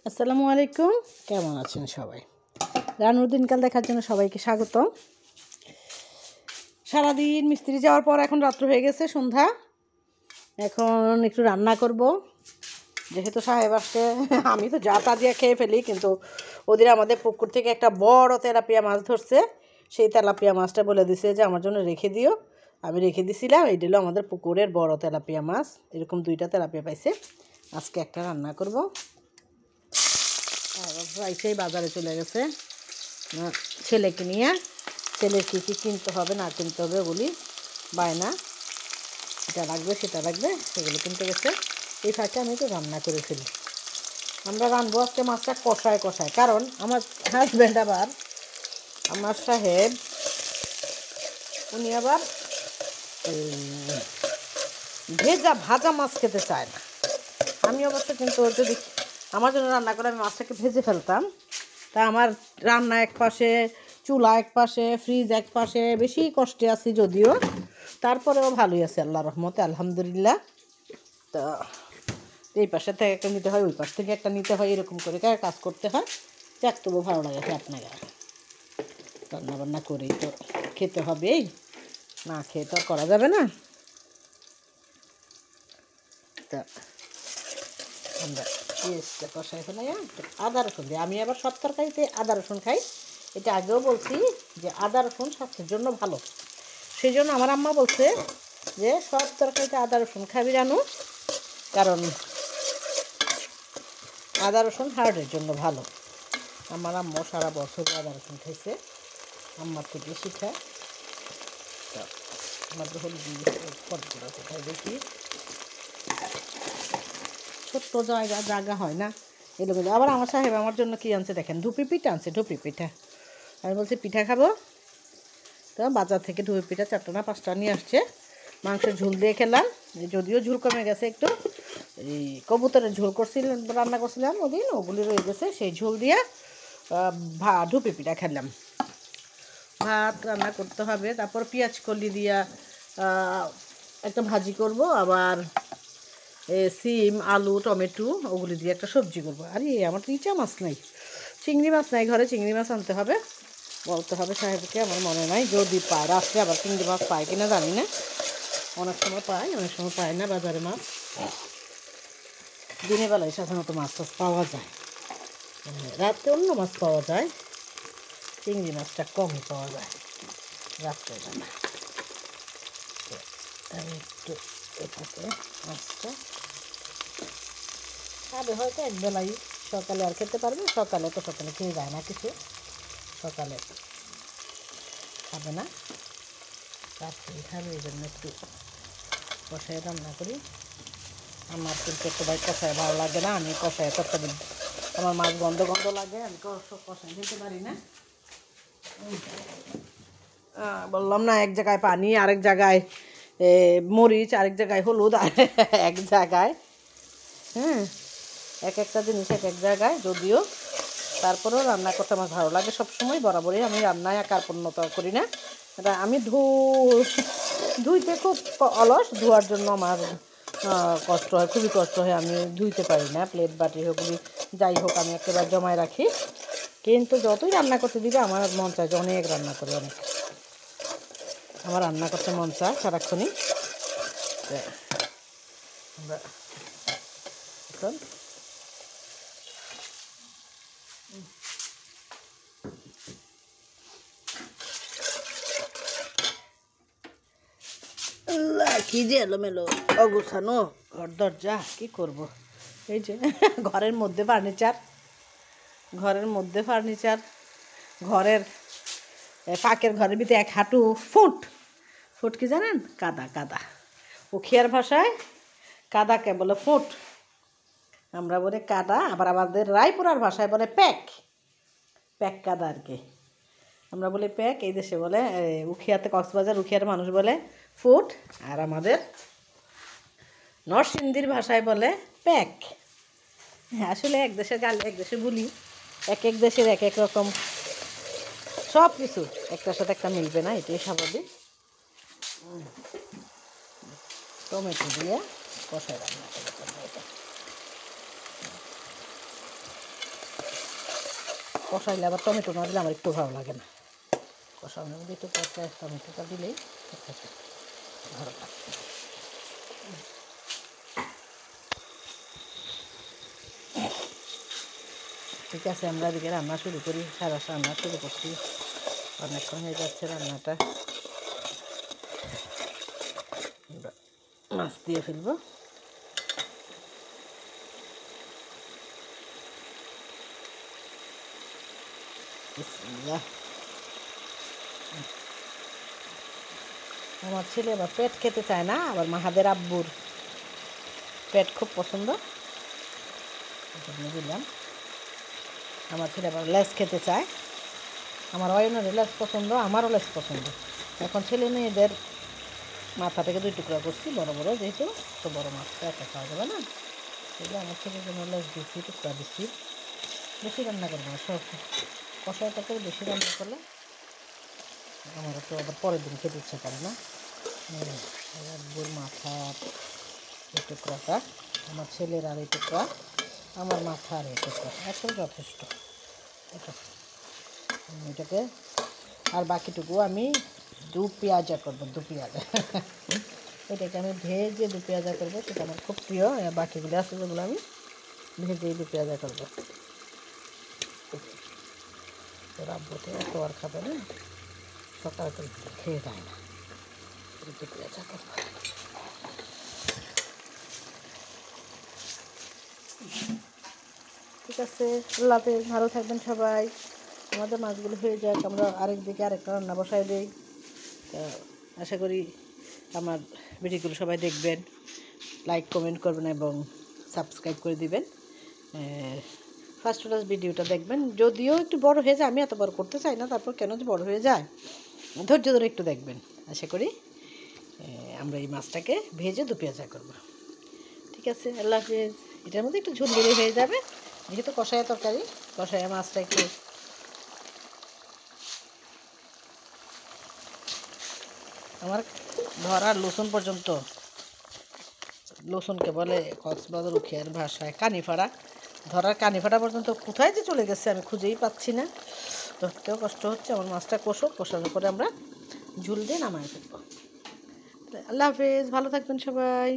আসসালামু আলাইকুম, কেমন আছেন সবাই? রানুর দিনকাল দেখার জন্য সবাইকে স্বাগতম। সারাদিন মিস্ত্রি যাওয়ার পর এখন রাত্র হয়ে গেছে, সন্ধ্যা। এখন একটু রান্না করব, যেহেতু সাহেব আসছে। আমি তো যা তা দিয়ে খেয়ে ফেলি, কিন্তু ওদের আমাদের পুকুর থেকে একটা বড় তেলাপিয়া মাছ ধরছে। সেই তেলাপিয়া মাছটা বলে দিছে যে আমার জন্য রেখে দিও। আমি রেখে দিছিলাম। এই দিল আমাদের পুকুরের বড় তেলাপিয়া মাছ। এরকম 2টা তেলাপিয়া পাইছে। আজকে একটা রান্না করব। রাইসেই বাজারে চলে গেছে ছেলেকে নিয়ে। ছেলের কী কী কিনতে হবে না কিনতে হবে ওগুলি বায়না, এটা লাগবে সেটা লাগবে, সেগুলো কিনতে গেছে। এই ফাঁকে আমি একটু রান্না করে ফেলি। আমরা রানবো আজকে মাছটা কষায় কষায়, কারণ আমার হাজব্যান্ড আবার, আমার সাহেব, উনি আবার ভাজা মাছ খেতে চায় না। আমি অবশ্য কিন্তু যদি আমার জন্য রান্না করে আমি মাছটাকে ভেজে ফেলতাম। তা আমার রান্না এক পাশে, চুলা এক পাশে, ফ্রিজ এক পাশে, বেশি কষ্টে আছি যদিও, তারপরেও ভালোই আছে আল্লাহর রহমতে, আলহামদুলিল্লাহ। তা এই পাশে থেকে একটা নিতে হয়, ওই পাশ থেকে একটা নিতে হয়, এরকম করে কাজ করতে হয়। যাক, তবু ভালো লাগে আপনাকে রান্নাবান্না করেই তো খেতে হবেই, না খেয়ে তো আর করা যাবে না। তা আমরা পেঁয়াজটা কষাই ফেলাই, একটু আদা রসুন দিই। আমি আবার সব তরকারিতে আদা রসুন খাই। এটা আগেও বলছি যে আদা রসুন স্বাস্থ্যের জন্য ভালো। সেই জন্য আমার আম্মা বলছে যে সব তরকারিতে আদা রসুন খাবি রানু, কারণ আদা রসুন হার্টের জন্য ভালো। আমার আম্মা সারা বছর আদা রসুন খাইছে, আম্মার থেকে শিখা। তো আমার হলুদ পরগুলো কোথায় দেখি, ছোট্ট জায়গা হয় না এরকম। আবার আমার সাহেব আমার জন্য কী আনছে দেখেন, ধুপি পিঠা আনছে। ধুপি পিঠা আমি বলছি পিঠা খাবো, তো বাজার থেকে ধুপি পিঠা 4টা না 5টা নিয়ে আসছে। মাংসের ঝোল দিয়ে খেলাম, যদিও ঝোল কমে গেছে একটু। এই কবুতরের ঝোল রান্না করছিলাম ওদিন, ওগুলি রয়ে গেছে, সেই ঝোল দিয়ে ধুপি পিঠা খেলাম। ভাত রান্না করতে হবে, তারপর পেঁয়াজ কলি দিয়া একটা ভাজি করব, আবার সিম, আলু, টমেটো ওগুলি দিয়ে একটা সবজি করবো। আরে আমার তো ইচা মাছ নাই, চিংড়ি মাছ নাই ঘরে, চিংড়ি মাছ আনতে হবে, বলতে হবে সাহেবকে। আমার মনে নাই, যদি পায় রাত্রে আবার চিংড়ি মাছ পায় কিনা জানি না। অনেক সময় পায়, অনেক সময় পায় না বাজারে মাছ। দিনের বেলায় সাধারণত মাছ টাছ পাওয়া যায়, রাতে অন্য মাছ পাওয়া যায়, চিংড়ি মাছটা কমই পাওয়া যায় রাত্রেবেলা। আমি একটু এটাকে মাছটা খাবে হয়তো একবেলাই, সকালে আর খেতে পারবে। সকালে খেয়ে যায় না কিছু, সকালে খাবে না, রাত্রে খাবে। এই জন্য একটু কষায় রান্না করি। আমার কিন্তু একটু কষায় ভালো লাগে না, আমি কষায় তরকারি, আমার মাছ গন্ধ গন্ধ লাগে, আমি কষায় খেতে পারি না। বললাম না, এক জায়গায় পানি, আরেক জায়গায় মরিচ, আরেক জায়গায় হলুদ, এক জায়গায়, হ্যাঁ, এক একটা জিনিস এক এক জায়গায়। যদিও তারপরেও রান্না করতে আমার ভালো লাগে সবসময়, বরাবরই। আমি রান্নায় কার্পণ্যতা করি না। এটা আমি ধুইতে খুব অলস, ধোয়ার জন্য আমার কষ্ট হয়, খুবই কষ্ট হয়। আমি ধুইতে পারি না, প্লেট বাটি ওগুলি যাই হোক আমি একেবারে জমায় রাখি। কিন্তু যতই রান্না করতে দিবে আমার মন চায় যে অনেক রান্না করি, অনেক। আমার রান্না করতে মন চায় সারাক্ষণই। আমরা এখন কি যে এলোমেলো অগুছানো ঘর দরজা, কি করব। এই যে ঘরের মধ্যে ফার্নিচার, ঘরের পাকের ঘরের ভিতরে 1 হাঁটু ফুট কি জানেন, কাদা। উখিয়ার ভাষায় কাদাকে বলে ফুট, আমরা বলে কাদা। আবার আমাদের রায়পুরার ভাষায় বলে প্যাক কাদা আর কি। আমরা বলি প্যাক, এই দেশে বলে, উখিয়াতে, কক্সবাজার উখিয়ার মানুষ বলে ফুট, আর আমাদের নরসিংদীর ভাষায় বলে প্যাক। আসলে এক দেশের গালি এক দেশে বলি, এক এক দেশের এক এক রকম, সব কিছু একটার সাথে একটা মিলবে না, এটাই স্বাভাবিক। টমেটো দিয়ে কষায় রান্না করতে হবে। কষাইলে আবার টমেটো না দিলে আমার একটু ভালো লাগে না। কষানোর মধ্যে একটু টমেটোটা দিলেই ভালো লাগে। ঠিক আছে, আমরা এদিকে রান্না শুরু করি। সারা রান্না শুরু করছি, অনেকক্ষণ হয়ে যাচ্ছে রান্নাটা। মাছ দিয়ে ফেলবো। আমার ছেলে আবার পেট খেতে চায় না, আবার মাহাদের আব্বুর পেট খুব পছন্দ, দিলাম। আমার ছেলে আবার লেস খেতে চায়। আমার অয়নের লেস পছন্দ, আমারও লেস পছন্দ। এখন ছেলে মেয়েদের মাথা থেকে 2 টুকরা করছি, বড় বড়, যেহেতু তো বড় মাছটা একা খাওয়া যাবে না, সেগুলো আমার ছেলের জন্য লেস দিচ্ছি, টুকরা দিচ্ছি। বেশি রান্না করবো না, সব কষায় তরকারি বেশি রান্না করলে আমারও তো আবার পরের দিন খেতে ইচ্ছা করে না। আব্বুর মাথার এই টুকরাটা, আমার ছেলের আর এই টুকরা, আমার মাথা আর এই টুকরা, এখন যথেষ্ট। এটাকে আর বাকিটুকু আমি 2 পেঁয়াজা করবো, 2 পেঁয়াজা। এটাকে আমি ভেজে 2 পেঁয়াজা করবো, সেটা আমার খুব প্রিয়। বাকিগুলো আছে যেগুলো আমি ভেজেই 2 পেঁয়াজা করবো। রাব্বুতে এত আর খাবে না, সকালে তো খেয়ে যায় না, 2 পেঁয়াজা করবো। ঠিক আছে, আল্লাহ হাফেজ, ভালো থাকবেন সবাই। আমাদের মাছগুলো হয়ে যাক, আমরা আরেকদিকে আরেকটা রান্না বসাই দিই। আশা করি আমার ভিডিওগুলো সবাই দেখবেন, লাইক কমেন্ট করবেন এবং সাবস্ক্রাইব করে দিবেন। ফার্স্ট ক্লাস ভিডিওটা দেখবেন, যদিও একটু বড় হয়ে যায়, আমি এত বড় করতে চাই না, তারপর কেন যে বড় হয়ে যায়, ধৈর্য ধরে একটু দেখবেন। আশা করি আমরা এই মাছটাকে ভেজে 2 পেঁয়াজা করবো। ঠিক আছে, আল্লাহ হাফেজ। এটার মধ্যে একটু ঝোল দিলেই হয়ে যাবে, যেহেতু কষায়া তরকারি, কষায়া মাছটা একটু আমার ধরার লসুন পর্যন্ত, লসুনকে বলে কক্সবাজার উখিয়ার ভাষায় কানিফাড়া, ধরার কানিফাড়া পর্যন্ত কোথায় যে চলে গেছে আমি খুঁজেই পাচ্ছি না। ধরতেও কষ্ট হচ্ছে। আমার মাছটা কষানোর পরে আমরা ঝুল দিয়ে নামায় ফেলবো। আল্লাহ হাফেজ, ভালো থাকবেন সবাই।